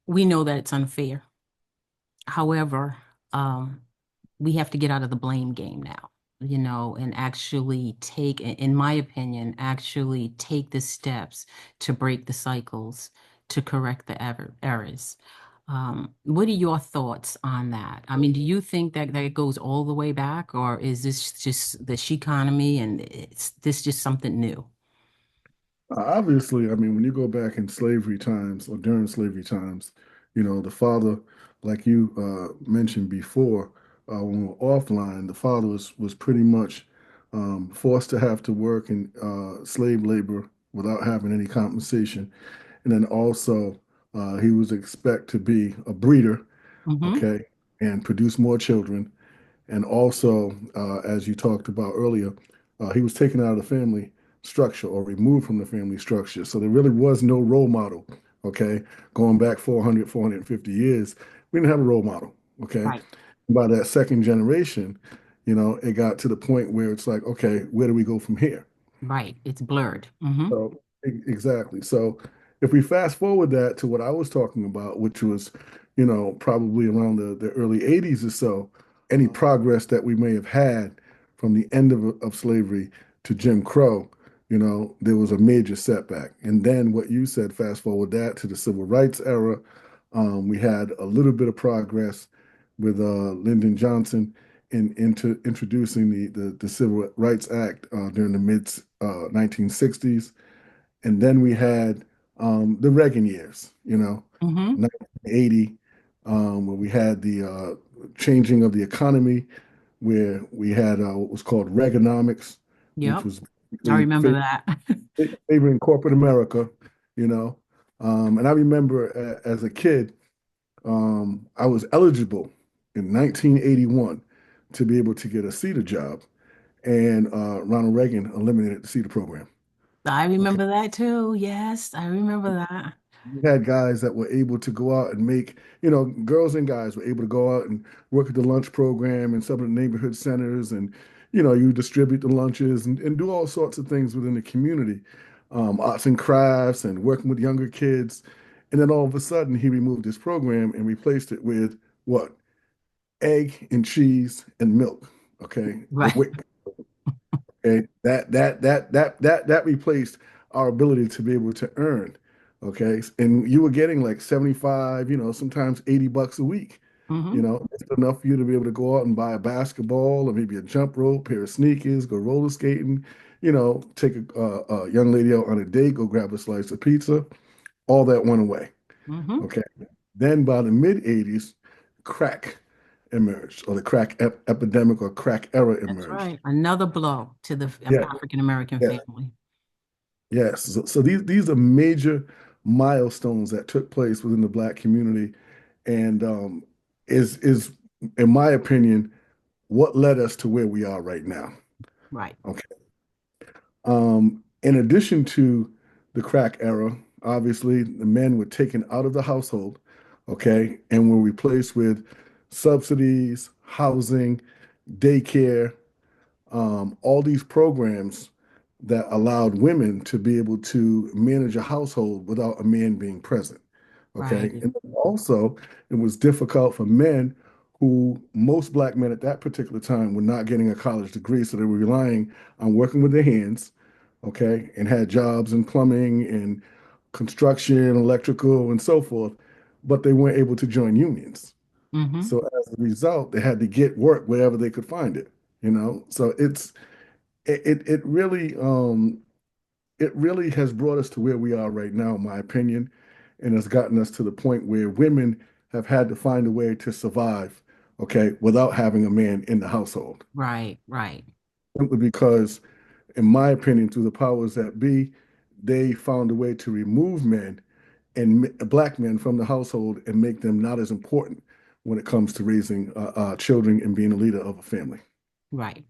We know that it's unfair. However, um, we have to get out of the blame game now, and actually take, in my opinion, actually take the steps to break the cycles, to correct the errors. What are your thoughts on that? I mean, do you think that it goes all the way back, or is this just the she economy and it's this just something new? Obviously, I mean, when you go back in slavery times or during slavery times, the father, like you mentioned before, when we were offline, the father was pretty much forced to have to work in slave labor without having any compensation, and then also he was expect to be a breeder, Mm-hmm. okay, and produce more children. And also, as you talked about earlier, he was taken out of the family structure or removed from the family structure. So there really was no role model. Okay. Going back 400, 450 years, we didn't have a role model. Okay. Right, By that second generation, it got to the point where it's like, okay, where do we go from here? right. It's blurred. Mm-hmm. So exactly. So if we fast forward that to what I was talking about, which was, probably around the early 80s or so, any progress that we may have had from the end of slavery to Jim Crow, there was a major setback. And then what you said, fast forward that to the civil rights era, we had a little bit of progress with Lyndon Johnson into introducing the Civil Rights Act during the mid 1960s. And then we had the Reagan years, Mm-hmm. 1980, where we had the changing of the economy, where we had what was called Reaganomics, which Yep. was I basically remember that. favoring corporate America, you know. And I remember as a kid, I was eligible in 1981 to be able to get a CETA job, and Ronald Reagan eliminated the CETA program. I Okay. remember that too. Yes, I remember that. You had guys that were able to go out and make, girls and guys were able to go out and work at the lunch program and some of the neighborhood centers, and you distribute the lunches and do all sorts of things within the community, arts and crafts and working with younger kids. And then all of a sudden, he removed this program and replaced it with what? Egg and cheese and milk. Okay, the Right. WIC. Okay, that replaced our ability to be able to earn. Okay, and you were getting like 75, sometimes $80 a week. Hmm. It's enough for you to be able to go out and buy a basketball or maybe a jump rope, pair of sneakers, go roller skating, take a young lady out on a date, go grab a slice of pizza. All that went away. Hmm. Okay. Then by the mid 80s, crack emerged, or the crack epidemic or crack era That's emerged. right. Another blow to the Yeah, African American yeah. family. Yes. So these are major milestones that took place within the Black community, and is in my opinion what led us to where we are right now. Right. Okay. In addition to the crack era, obviously the men were taken out of the household, okay, and were replaced with subsidies, housing, daycare, all these programs that allowed women to be able to manage a household without a man being present. Okay. Right. And also, it was difficult for men who most black men at that particular time were not getting a college degree. So they were relying on working with their hands, okay, and had jobs in plumbing and construction, electrical, and so forth, but they weren't able to join unions. Hmm. So as a result, they had to get work wherever they could find it. So it really has brought us to where we are right now, in my opinion, and has gotten us to the point where women have had to find a way to survive, okay, without having a man in the household. Right. Right. Simply because, in my opinion, through the powers that be, they found a way to remove men and black men from the household and make them not as important when it comes to raising children and being a leader of a family. Right.